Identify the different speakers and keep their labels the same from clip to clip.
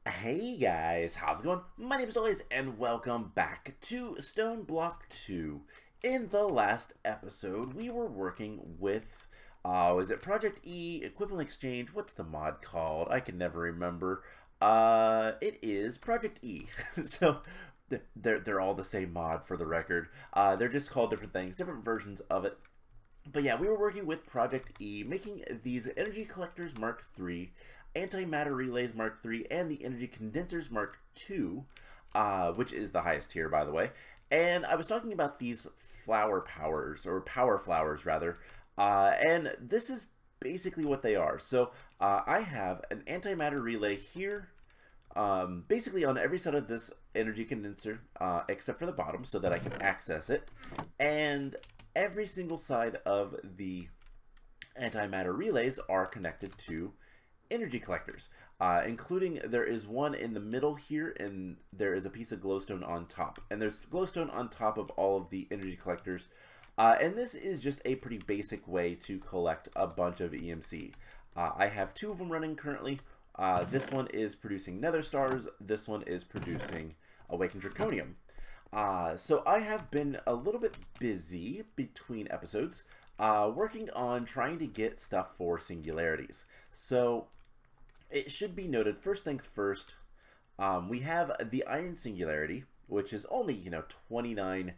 Speaker 1: Hey guys, how's it going? My name is Doyce and welcome back to Stoneblock 2. In the last episode, we were working with, is it Project E, Equivalent Exchange? What's the mod called? I can never remember. It is Project E. So, they're all the same mod for the record. They're just called different things, different versions of it. But yeah, we were working with Project E, making these Energy Collectors Mark III, Antimatter Relays Mark III, and the Energy Condensers Mark II, which is the highest tier, by the way. And I was talking about these flower powers, or power flowers, rather, and this is basically what they are. So I have an Antimatter Relay here, basically on every side of this energy condenser, except for the bottom, so that I can access it. And every single side of the antimatter relays are connected to energy collectors, including there is one in the middle here, and there is a piece of glowstone on top. And there's glowstone on top of all of the energy collectors. And this is just a pretty basic way to collect a bunch of EMC. I have two of them running currently. This one is producing nether stars. This one is producing awakened draconium. So I have been a little bit busy between episodes, working on trying to get stuff for Singularities. So it should be noted, first things first, we have the Iron Singularity, which is only, 29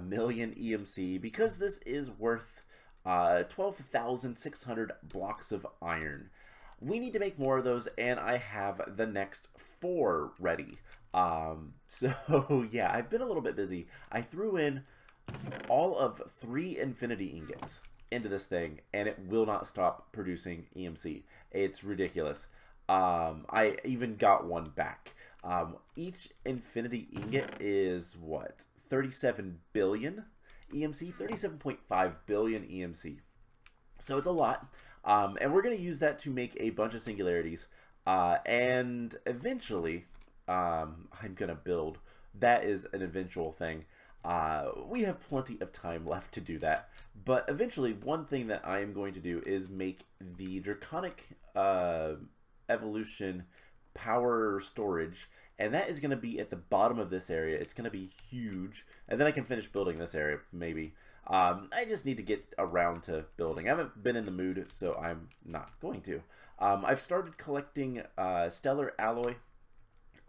Speaker 1: million EMC, because this is worth 12,600 blocks of iron. We need to make more of those, and I have the next 4 ready. So yeah, I've been a little bit busy. I threw in all of 3 infinity ingots into this thing, and it will not stop producing EMC. It's ridiculous. I even got one back. Each infinity ingot is what? 37 billion EMC? 37.5 billion EMC. So it's a lot. And we're going to use that to make a bunch of singularities. And eventually, I'm going to build. That is an eventual thing. We have plenty of time left to do that. But eventually, one thing that I am going to do is make the Draconic Evolution power storage. And that is going to be at the bottom of this area. It's going to be huge. And then I can finish building this area, maybe. I just need to get around to building. I haven't been in the mood, so I'm not going to. I've started collecting stellar alloy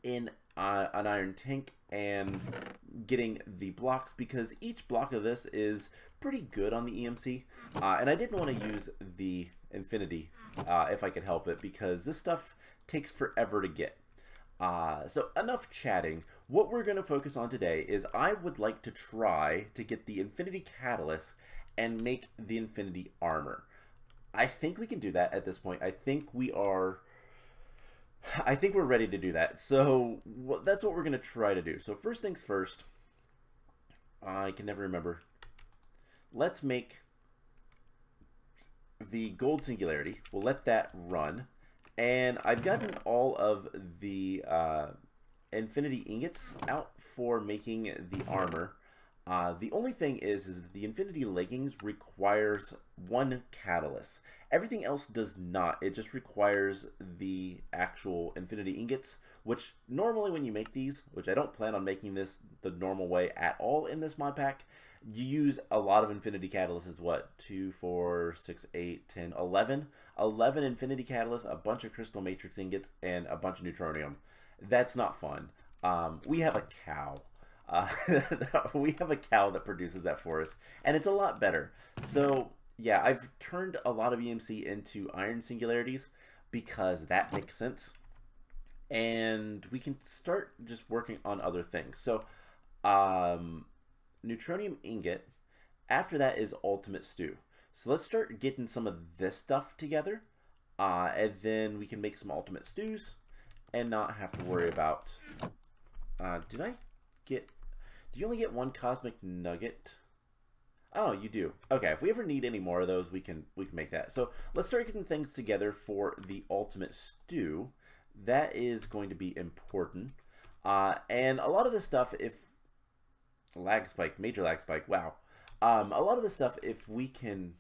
Speaker 1: in an iron tank and getting the blocks, because each block of this is pretty good on the EMC. And I didn't want to use the infinity if I could help it, because this stuff takes forever to get. So enough chatting. What we're going to focus on today is I would like to try to get the Infinity Catalyst and make the Infinity Armor. I think we can do that at this point. I think we're ready to do that. So that's what we're going to try to do. So first things first, I can never remember. Let's make the gold singularity. We'll let that run. And I've gotten all of the infinity ingots out for making the armor. The only thing is the infinity leggings requires 1 catalyst. Everything else does not. It just requires the actual infinity ingots, which normally when you make these, which I don't plan on making this the normal way at all in this mod pack, you use a lot of infinity catalysts. What? 2, 4, 6, 8, 10, 11. 11 infinity catalysts, a bunch of crystal matrix ingots, and a bunch of neutronium. That's not fun. We have a cow. We have a cow that produces that for us, and it's a lot better. So yeah, I've turned a lot of EMC into iron singularities because that makes sense, and we can start just working on other things. So neutronium ingot, after that is ultimate stew. So let's start getting some of this stuff together, and then we can make some ultimate stews and not have to worry about do you only get 1 cosmic nugget? Oh, you do. Okay, if we ever need any more of those, we can make that. So let's start getting things together for the ultimate stew. That is going to be important. And a lot of this stuff, if lag spike, major lag spike, wow. A lot of the stuff, if we can,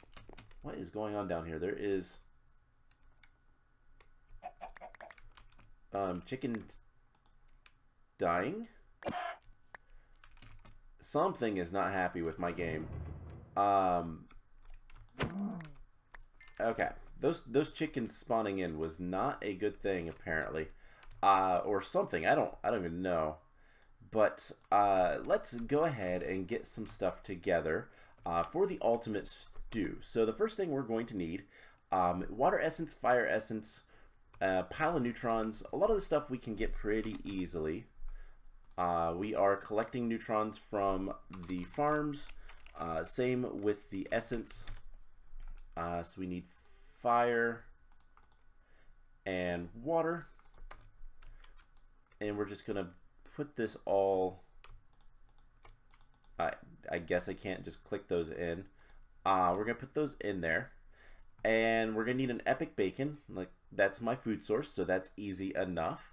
Speaker 1: what is going on down here? There is Chicken dying. Something is not happy with my game. Okay. Those chickens spawning in was not a good thing, apparently. Or something. I don't even know. But let's go ahead and get some stuff together for the ultimate stew. So the first thing we're going to need, water essence, fire essence, pile of neutrons. A lot of the stuff we can get pretty easily. We are collecting neutrons from the farms. Same with the essence. So we need fire and water. And we're just going to put this all... I guess I can't just click those in. We're going to put those in there. And we're going to need an epic bacon. Like, that's my food source, so that's easy enough.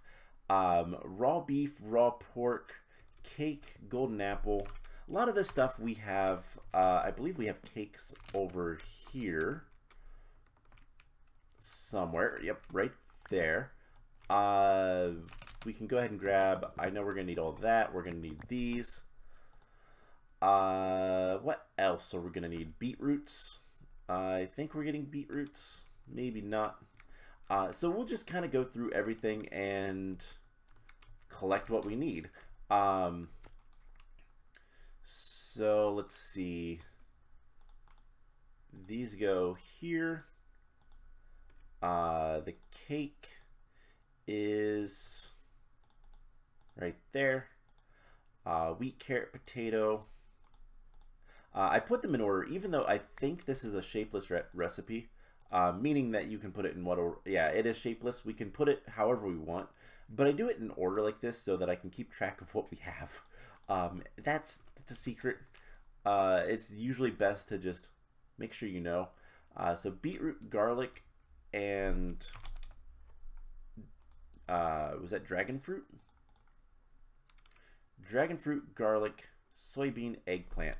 Speaker 1: Raw beef, raw pork, cake, golden apple. A lot of this stuff we have, I believe we have cakes over here. Somewhere. Yep, right there. We can go ahead and grab, I know we're going to need all that. We're going to need these. What else are we going to need? Beetroots. I think we're getting beetroots. Maybe not. So we'll just kind of go through everything and collect what we need. So let's see. These go here. The cake is right there. Wheat, carrot, potato. I put them in order, even though I think this is a shapeless recipe, meaning that you can put it in what order. Yeah, it is shapeless. We can put it however we want, but I do it in order like this so that I can keep track of what we have. That's a secret. It's usually best to just make sure you know. So beetroot, garlic, and was that dragon fruit? Dragon fruit, garlic, soybean, eggplant.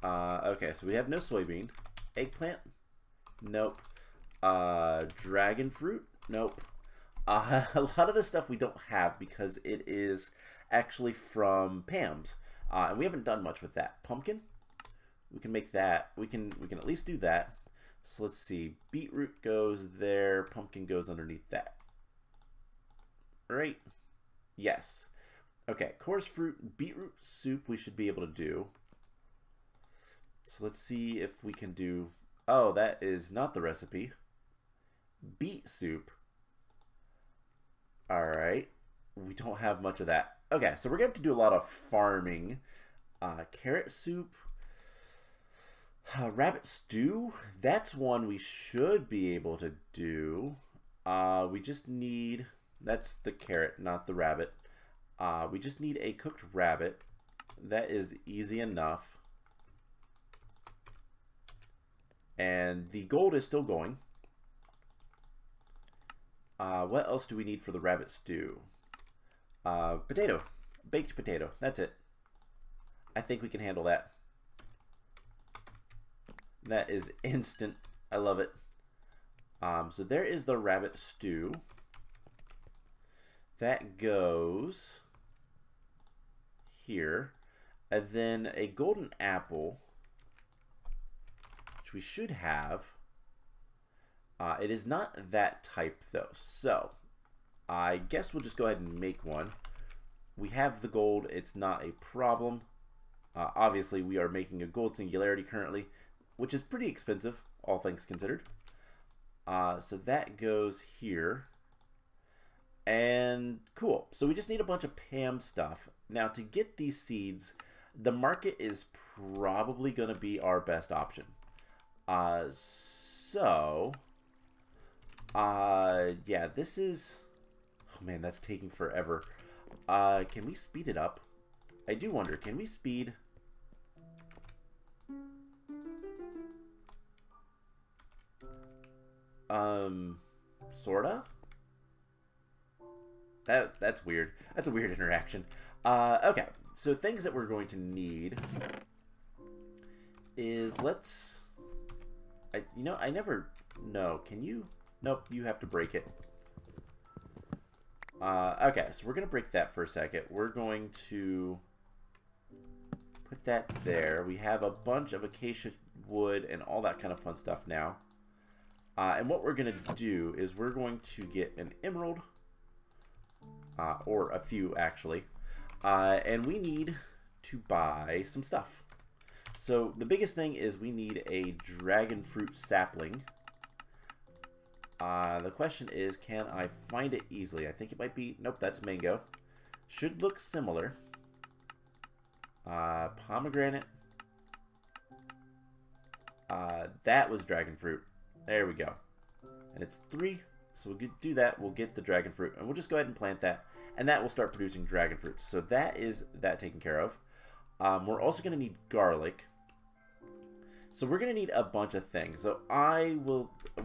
Speaker 1: Okay, so we have no soybean. Eggplant? Nope. Dragon fruit? Nope. A lot of the stuff we don't have because it is actually from Pam's. And we haven't done much with that. Pumpkin? We can make that. We can at least do that. So let's see. Beetroot goes there. Pumpkin goes underneath that. Right? Yes. Okay, coarse fruit, beetroot soup we should be able to do. So let's see if we can do... Oh, that is not the recipe. Beet soup. Alright. We don't have much of that. Okay, so we're going to have to do a lot of farming. Carrot soup. Rabbit stew. That's one we should be able to do. We just need... That's the carrot, not the rabbit. We just need a cooked rabbit. That is easy enough. And the gold is still going. What else do we need for the rabbit stew? Potato. Baked potato. That's it. I think we can handle that. That is instant. I love it. So there is the rabbit stew. That goes here. And then a golden apple, which we should have. It is not that type though. So I guess we'll just go ahead and make one. We have the gold. It's not a problem. Obviously, we are making a gold singularity currently, which is pretty expensive, all things considered. So that goes here. And cool. So we just need a bunch of Pam stuff. Now to get these seeds, the market is probably going to be our best option. Yeah, this is... Oh man, that's taking forever. Can we speed it up? I do wonder, can we speed... Sorta? That's weird. That's a weird interaction. Okay, so things that we're going to need is let's... you know, I never... No, can you... Nope, you have to break it. Okay, so we're going to break that for a second. We're going to put that there. We have a bunch of acacia wood and all that kind of fun stuff now. And what we're going to do is we're going to get an emerald, or a few actually, and we need to buy some stuff. So the biggest thing is we need a dragon fruit sapling. The question is, can I find it easily? I think it might be, nope, that's mango. Should look similar. Pomegranate. That was dragon fruit. There we go. And it's 3, so we'll do that. We'll get the dragon fruit, and we'll just go ahead and plant that, and that will start producing dragon fruit. So that is that taken care of. We're also going to need garlic. So we're going to need a bunch of things. So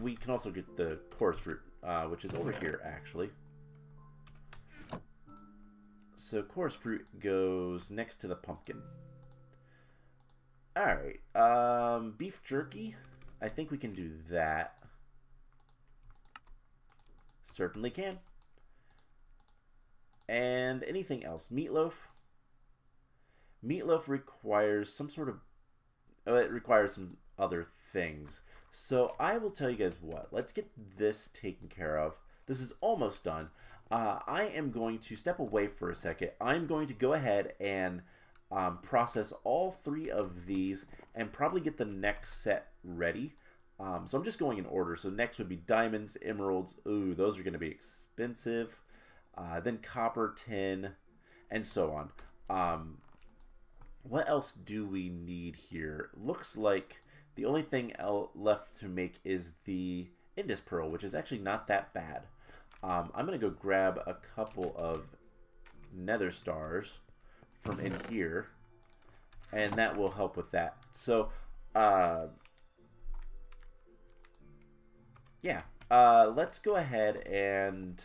Speaker 1: we can also get the chorus fruit, which is over here, actually. So chorus fruit goes next to the pumpkin. Alright, beef jerky. I think we can do that. Certainly can. And anything else? Meatloaf. Meatloaf requires some sort of... it requires some other things. So I will tell you guys what. Let's get this taken care of. This is almost done. I am going to step away for a second. I'm going to go ahead and process all 3 of these and probably get the next set ready. So I'm just going in order. So next would be diamonds, emeralds. Ooh, those are going to be expensive. Then copper, tin, and so on. What else do we need here? Looks like the only thing left to make is the Indus Pearl, which is actually not that bad. I'm going to go grab a couple of nether stars from in here, and that will help with that. So, yeah, let's go ahead, and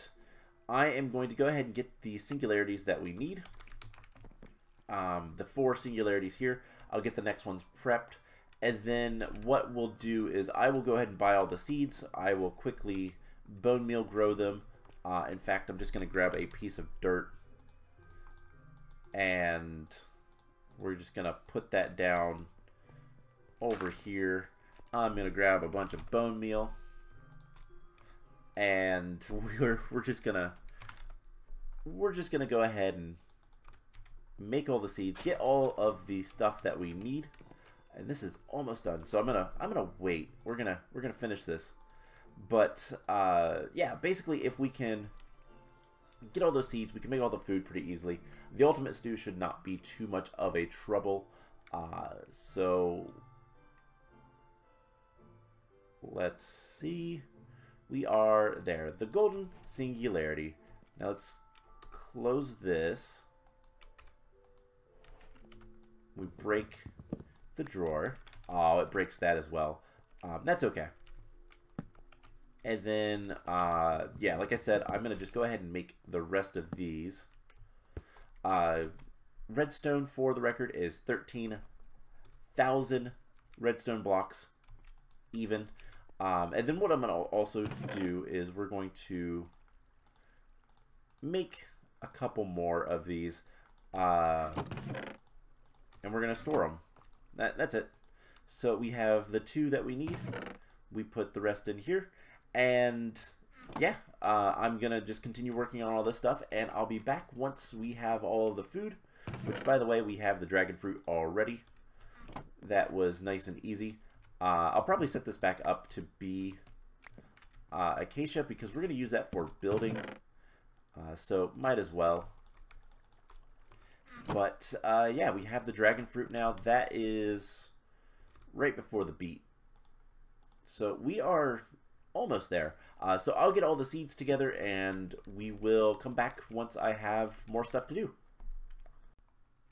Speaker 1: I am going to go ahead and get the singularities that we need. The 4 singularities here. I'll get the next ones prepped, and then what we'll do is I will go ahead and buy all the seeds. I will quickly bone meal grow them. In fact, I'm just going to grab a piece of dirt, and we're just going to put that down over here. I'm going to grab a bunch of bone meal, and we're just gonna go ahead and make all the seeds, get all of the stuff that we need, and this is almost done. So I'm gonna wait. We're gonna finish this, but yeah, basically, if we can get all those seeds, we can make all the food pretty easily. The ultimate stew should not be too much of a trouble. So let's see. We are there. The golden singularity. Now let's close this. We break the drawer. Oh, it breaks that as well. That's okay. And then, yeah, like I said, I'm going to just go ahead and make the rest of these. Redstone, for the record, is 13,000 redstone blocks even. And then what I'm going to also do is we're going to make a couple more of these. And we're going to store them. That's it. So we have the 2 that we need. We put the rest in here. And yeah, I'm going to just continue working on all this stuff. And I'll be back once we have all of the food. Which, by the way, we have the dragon fruit already. That was nice and easy. I'll probably set this back up to be acacia, because we're going to use that for building. So might as well. But yeah, we have the dragon fruit now. That is right before the beet. So we are almost there. So I'll get all the seeds together, and we will come back once I have more stuff to do.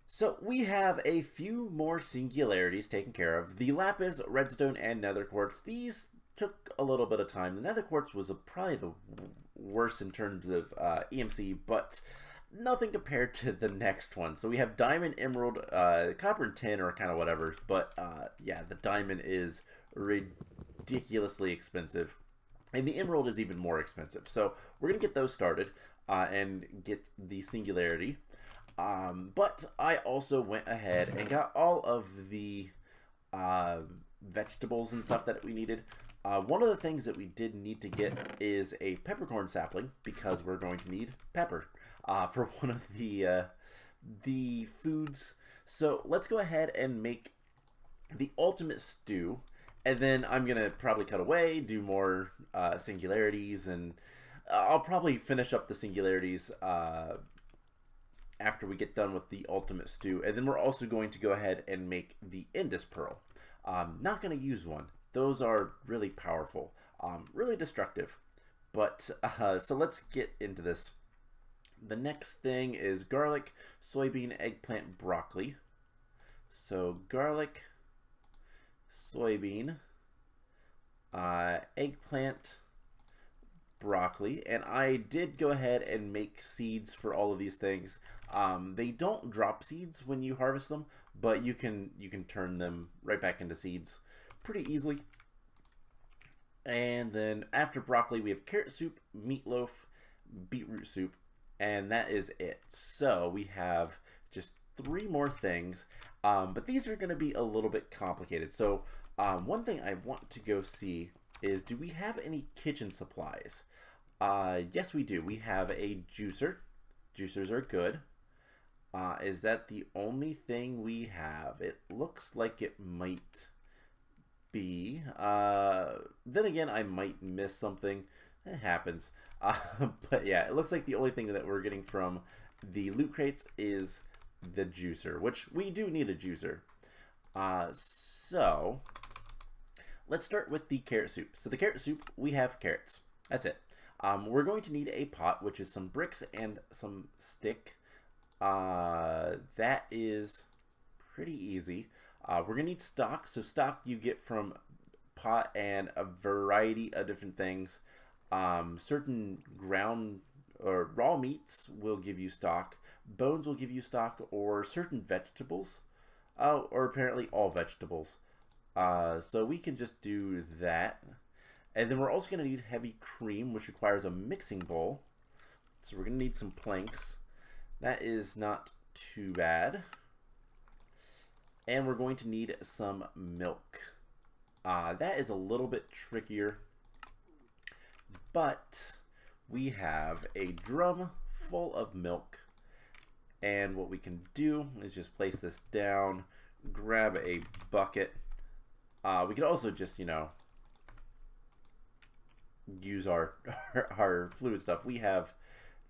Speaker 1: So we have a few more singularities taken care of. The lapis, redstone, and nether quartz. These took a little bit of time. The nether quartz was probably the worst in terms of EMC, but nothing compared to the next one. So we have diamond, emerald, copper, and tin, or kind of whatever. But yeah, the diamond is ridiculously expensive. And the emerald is even more expensive. So we're going to get those started and get the singularity. But I also went ahead and got all of the vegetables and stuff that we needed. One of the things that we did need to get is a peppercorn sapling, because we're going to need pepper for one of the foods. So let's go ahead and make the ultimate stew, and then I'm gonna probably cut away, do more singularities, and I'll probably finish up the singularities after we get done with the ultimate stew. And then we're also going to go ahead and make the Indus Pearl. Not going to use one. Those are really powerful, really destructive. But so let's get into this. The next thing is garlic, soybean, eggplant, broccoli. So garlic, soybean, eggplant, broccoli, and I did go ahead and make seeds for all of these things. They don't drop seeds when you harvest them, but you can turn them right back into seeds pretty easily. And then after broccoli, we have carrot soup, meatloaf, beetroot soup, and that is it. So we have just 3 more things, but these are going to be a little bit complicated. So one thing I want to go see is, do we have any kitchen supplies? Yes, we do. We have a juicer. Juicers are good. Is that the only thing we have? It looks like it might be. Then again, I might miss something. It happens. But yeah, it looks like the only thing that we're getting from the loot crates is the juicer, which we do need a juicer. So let's start with the carrot soup. So the carrot soup, we have carrots. That's it. We're going to need a pot, which is some bricks and some stick. That is pretty easy. We're going to need stock. So stock you get from pot and a variety of different things. Certain ground or raw meats will give you stock. Bones will give you stock, or certain vegetables. Or apparently all vegetables. So we can just do that. And then we're also going to need heavy cream, which requires a mixing bowl. So we're going to need some planks. That is not too bad. And we're going to need some milk. That is a little bit trickier. But we have a drum full of milk. And what we can do is just place this down, grab a bucket. We could also just, you know, use our fluid stuff. We have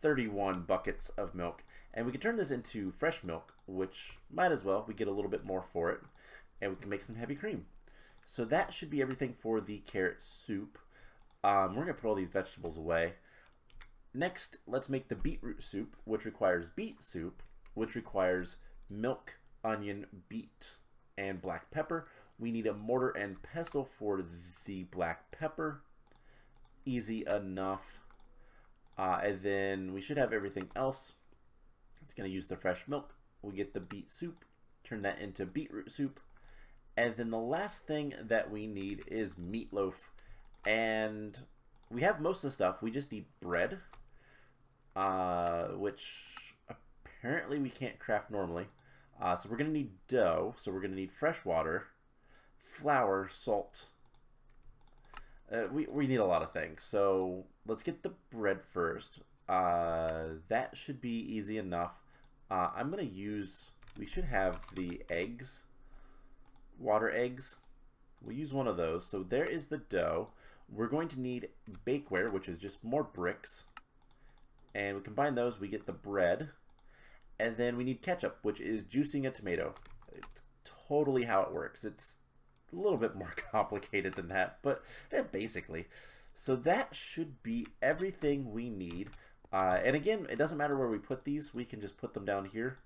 Speaker 1: 31 buckets of milk, and we can turn this into fresh milk, which might as well. We get a little bit more for it, and we can make some heavy cream. So that should be everything for the carrot soup. We're going to put all these vegetables away. Next, let's make the beetroot soup, which requires beet soup, which requires milk, onion, beet, and black pepper. We need a mortar and pestle for the black pepper. Easy enough. And then we should have everything else. It's going to use the fresh milk. We get the beet soup, turn that into beetroot soup. And then the last thing that we need is meatloaf. And we have most of the stuff. We just need bread, which apparently we can't craft normally. So we're going to need dough. So we're going to need fresh water, flour, salt. We need a lot of things. So let's get the bread first. That should be easy enough. I'm going to use, we should have the eggs, water eggs. We'll use one of those. So there is the dough. We're going to need bakeware, which is just more bricks. And we combine those, we get the bread. And then we need ketchup, which is juicing a tomato. It's totally how it works. It's a little bit more complicated than that, but basically. So that should be everything we need. And again, it doesn't matter where we put these. We can just put them down here.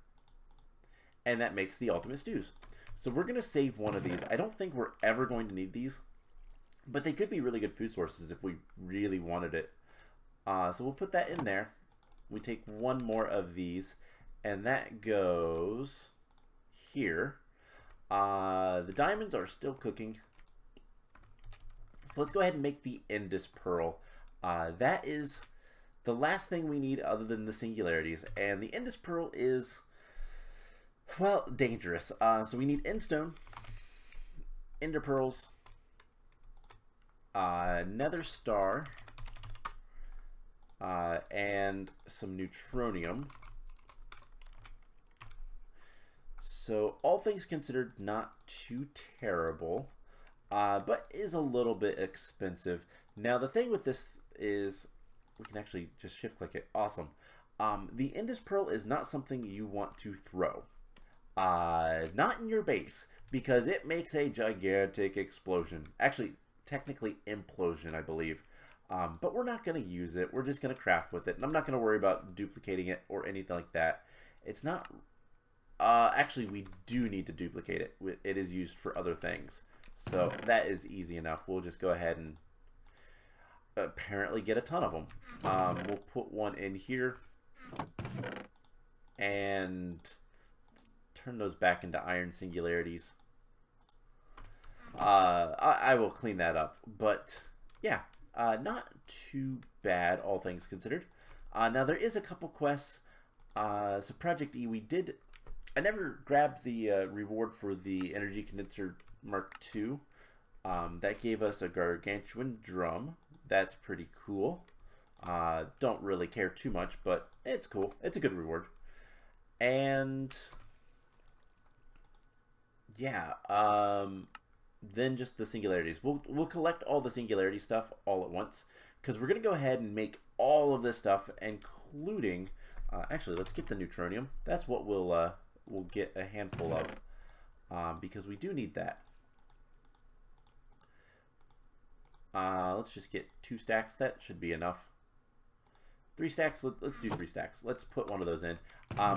Speaker 1: And that makes the ultimate stews. So we're going to save one of these. I don't think we're ever going to need these, but they could be really good food sources if we really wanted it. So we'll put that in there. We take one more of these, and that goes here. The diamonds are still cooking. So let's go ahead and make the Indus Pearl. That is the last thing we need other than the Singularities. And the Indus Pearl is, well, dangerous. So we need Endstone, Ender Pearls, Nether Star, and some Neutronium. So all things considered, not too terrible, but is a little bit expensive. Now the thing with this is we can actually just shift click it. Awesome. The Indus Pearl is not something you want to throw. Not in your base, because it makes a gigantic explosion. Actually, technically implosion, I believe. But we're not going to use it. We're just going to craft with it. And I'm not going to worry about duplicating it or anything like that. It's not... actually, we do need to duplicate it. It is used for other things. So that is easy enough. We'll just go ahead and apparently get a ton of them. We'll put one in here. And turn those back into iron singularities. I will clean that up. But, yeah. Not too bad, all things considered. Now, there is a couple quests. So Project E, we did... I never grabbed the reward for the Energy Condenser Mark II. That gave us a gargantuan drum. That's pretty cool. Don't really care too much, but it's cool. It's a good reward. And yeah, then just the Singularities. We'll collect all the Singularity stuff all at once, because we're gonna go ahead and make all of this stuff, including actually, let's get the Neutronium. That's what we'll get a handful of, because we do need that. Let's just get 2 stacks. That should be enough. 3 stacks. Let's do 3 stacks. Let's put one of those in.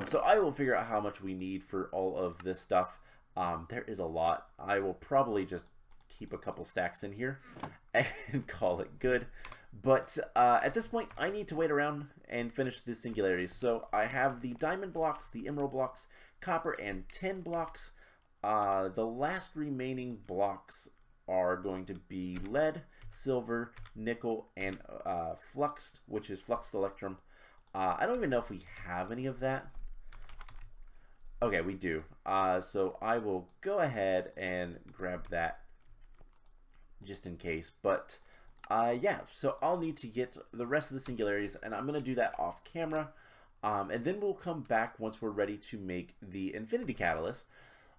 Speaker 1: So I will figure out how much we need for all of this stuff. There is a lot. I will probably just keep a couple stacks in here and call it good. But at this point, I need to wait around and finish the Singularities. So I have the diamond blocks, the emerald blocks, copper, and tin blocks. The last remaining blocks are going to be lead, silver, nickel, and fluxed, which is fluxed electrum. I don't even know if we have any of that. Okay, we do. So I will go ahead and grab that just in case. But yeah, so I'll need to get the rest of the Singularities, and I'm going to do that off camera. And then we'll come back once we're ready to make the Infinity Catalyst.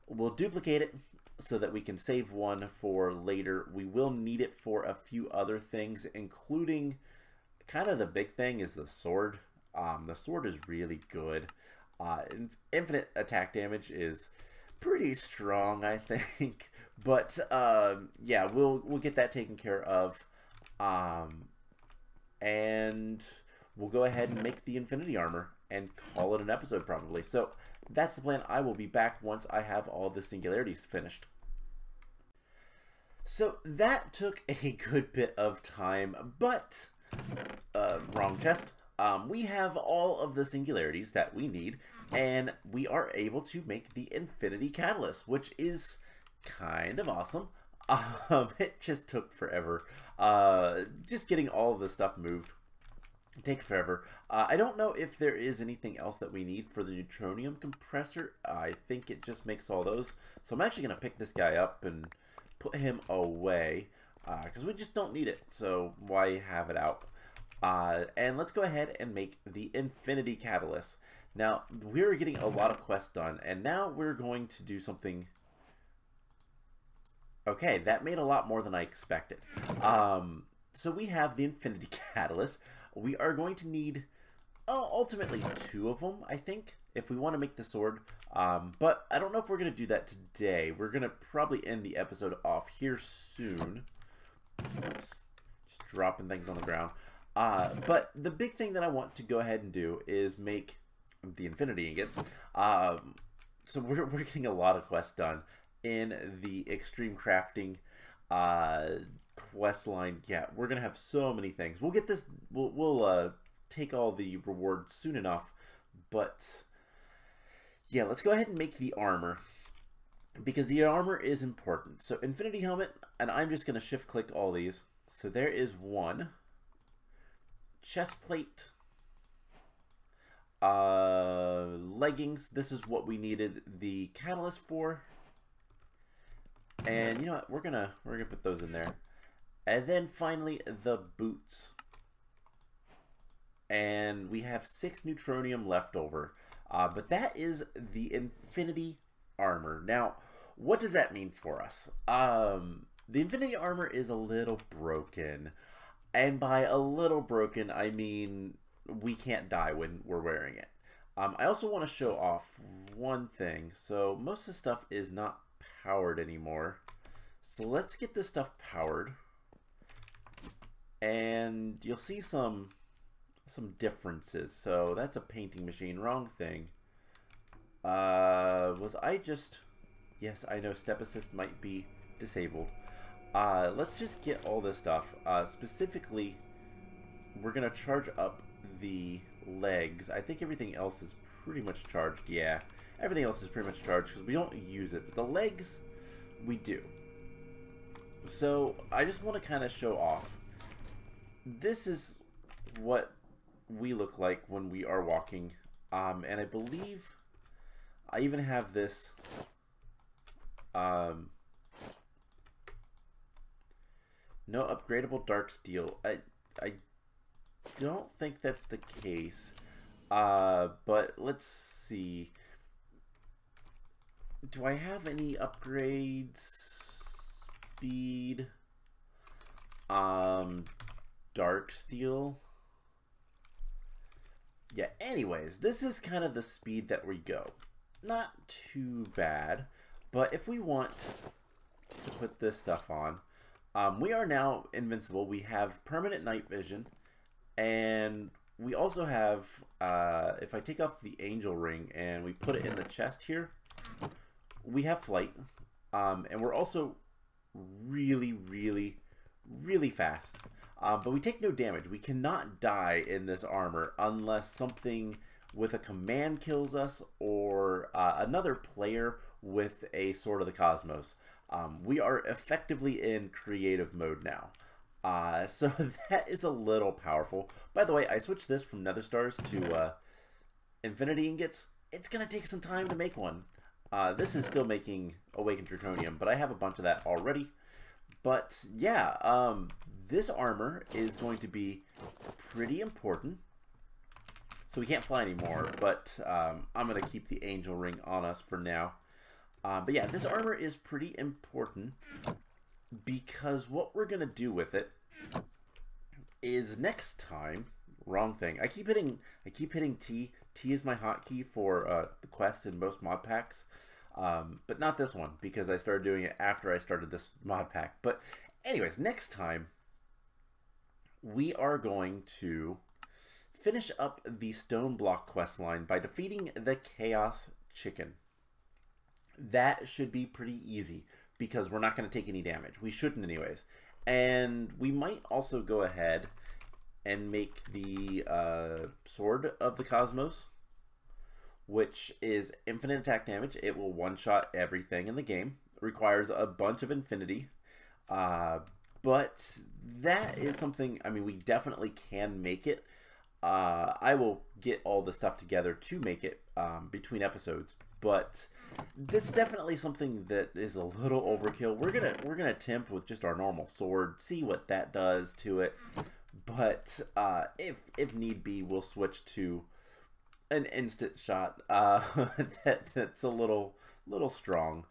Speaker 1: We'll duplicate it so that we can save one for later. We will need it for a few other things, including kind of the big thing is the sword. The sword is really good. Infinite attack damage is pretty strong, I think. But yeah, we'll get that taken care of. And we'll go ahead and make the Infinity Armor and call it an episode probably. So that's the plan. I will be back once I have all the Singularities finished. So that took a good bit of time, but wrong chest. We have all of the Singularities that we need, and we are able to make the Infinity Catalyst, which is kind of awesome. It just took forever. Just getting all of the stuff moved takes forever. I don't know if there is anything else that we need for the Neutronium compressor. I think it just makes all those. So I'm actually going to pick this guy up and put him away, because we just don't need it. So why have it out? And let's go ahead and make the Infinity Catalyst. Now, we're getting a lot of quests done, and now we're going to do something... Okay, that made a lot more than I expected. So we have the Infinity Catalyst. We are going to need, ultimately, 2 of them, I think, if we want to make the sword. But I don't know if we're going to do that today. We're going to probably end the episode off here soon. Oops. Just dropping things on the ground. But the big thing that I want to go ahead and do is make the Infinity Ingots. So we're getting a lot of quests done in the Extreme Crafting quest line. Yeah, we're gonna have so many things. We'll get this. We'll take all the rewards soon enough. But yeah, let's go ahead and make the armor, because the armor is important. So Infinity Helmet, and I'm just gonna shift click all these. So there is one. Chest plate. Leggings. This is what we needed the catalyst for. And you know what? We're gonna put those in there. And then finally the boots. And we have 6 neutronium left over. But that is the infinity armor. Now, what does that mean for us? The infinity armor is a little broken. And by a little broken, I mean we can't die when we're wearing it. I also want to show off one thing. So most of the stuff is not powered anymore. So let's get this stuff powered. And you'll see some differences. So that's a painting machine. Wrong thing. Was I just... Yes, I know step assist might be disabled. Let's just get all this stuff. Specifically, we're going to charge up the legs. I think everything else is pretty much charged. Yeah, everything else is pretty much charged because we don't use it. But the legs, we do. So I just want to kind of show off. This is what we look like when we are walking. And I believe I even have this... no upgradable dark steel. I don't think that's the case. But let's see. Do I have any upgrades? Speed. Dark steel. Yeah, anyways, this is kind of the speed that we go. Not too bad. But if we want to put this stuff on, we are now invincible. We have permanent night vision, and we also have, if I take off the angel ring and we put it in the chest here, we have flight, and we're also really, really, really fast. But we take no damage. We cannot die in this armor unless something with a command kills us or another player with a Sword of the Cosmos. We are effectively in creative mode now. So that is a little powerful. By the way, I switched this from Nether Stars to Infinity Ingots. It's going to take some time to make one. This is still making Awakened Draconium, but I have a bunch of that already. But yeah, this armor is going to be pretty important. So we can't fly anymore, but I'm going to keep the angel ring on us for now. But yeah, this armor is pretty important because what we're going to do with it is next time... Wrong thing. I keep hitting T. T is my hotkey for the quest in most mod packs. But not this one because I started doing it after I started this mod pack. But anyways, next time we are going to finish up the Stoneblock quest line by defeating the Chaos Chicken. That should be pretty easy because we're not going to take any damage. We shouldn't anyways. And we might also go ahead and make the Sword of the Cosmos, which is infinite attack damage. It will one-shot everything in the game. It requires a bunch of infinity. But that is something, I mean, we definitely can make it. I will get all the stuff together to make it between episodes, but it's definitely something that is a little overkill. We're gonna attempt with just our normal sword, see what that does to it. But if need be, we'll switch to an instant shot. That's a little strong.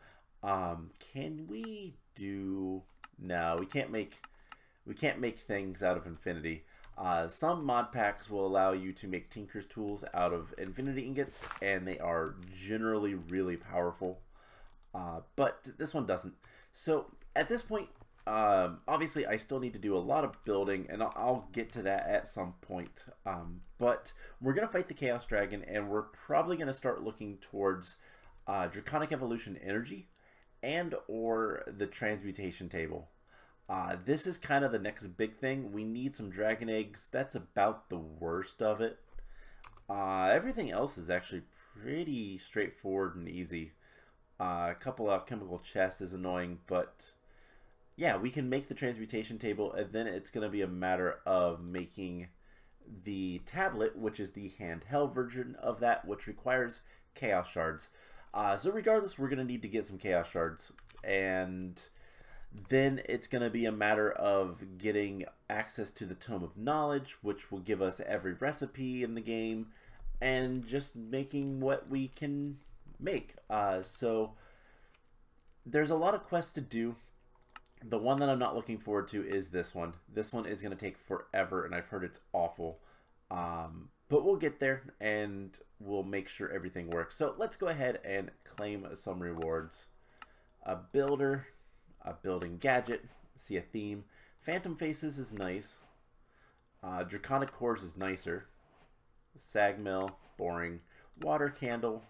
Speaker 1: Can we do? No, we can't make things out of infinity. Some mod packs will allow you to make Tinker's tools out of infinity ingots, and they are generally really powerful. But this one doesn't. So at this point, obviously I still need to do a lot of building, and I'll get to that at some point. But we're gonna fight the Chaos Dragon, and we're probably gonna start looking towards Draconic Evolution Energy and or the Transmutation Table. This is kind of the next big thing. We need some dragon eggs. That's about the worst of it. Everything else is actually pretty straightforward and easy. A couple of chemical chests is annoying, but yeah, we can make the transmutation table, and then it's going to be a matter of making the tablet, which is the handheld version of that, which requires chaos shards. So regardless, we're going to need to get some chaos shards, and then it's going to be a matter of getting access to the Tome of Knowledge, which will give us every recipe in the game, and just making what we can make. So there's a lot of quests to do. The one that I'm not looking forward to is this one. This one is going to take forever, and I've heard it's awful. But we'll get there, and we'll make sure everything works. So let's go ahead and claim some rewards. A builder, a building gadget, see a theme. Phantom Faces is nice. Draconic Cores is nicer. Sag Mill, boring. Water Candle,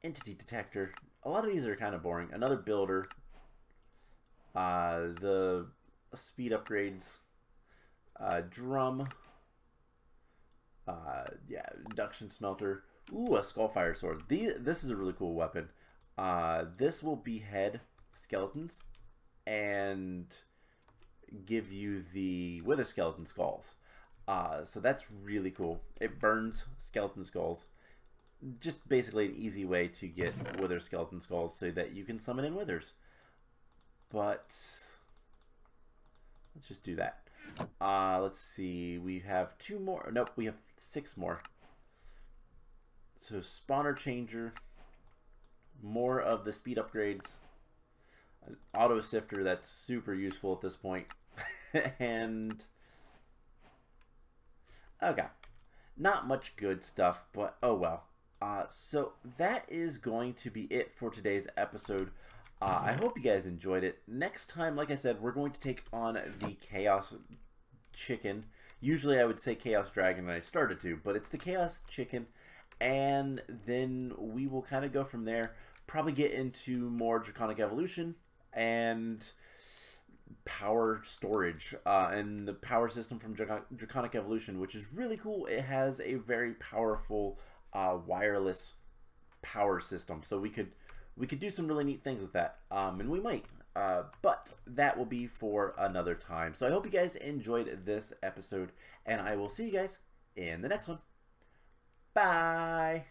Speaker 1: Entity Detector. A lot of these are kind of boring. Another builder. The speed upgrades. Drum. Yeah, induction smelter. Ooh, a skullfire sword. This is a really cool weapon. This will behead skeletons and give you the wither skeleton skulls. So that's really cool. It burns skeleton skulls. Just basically an easy way to get wither skeleton skulls so that you can summon in withers. But let's just do that. Let's see. We have 2 more. Nope, we have 6 more. So spawner changer. More of the speed upgrades. An auto sifter that's super useful at this point. And okay, not much good stuff, but oh well. So that is going to be it for today's episode. I hope you guys enjoyed it. Next time, like I said, we're going to take on the Chaos Chicken. Usually I would say Chaos Dragon, and I started to, but it's the Chaos Chicken. And then we will kind of go from there. Probably get into more Draconic Evolution and power storage and the power system from Draconic Evolution, which is really cool. It has a very powerful wireless power system, so we could do some really neat things with that, and we might, but that will be for another time. So I hope you guys enjoyed this episode, and I will see you guys in the next one. Bye.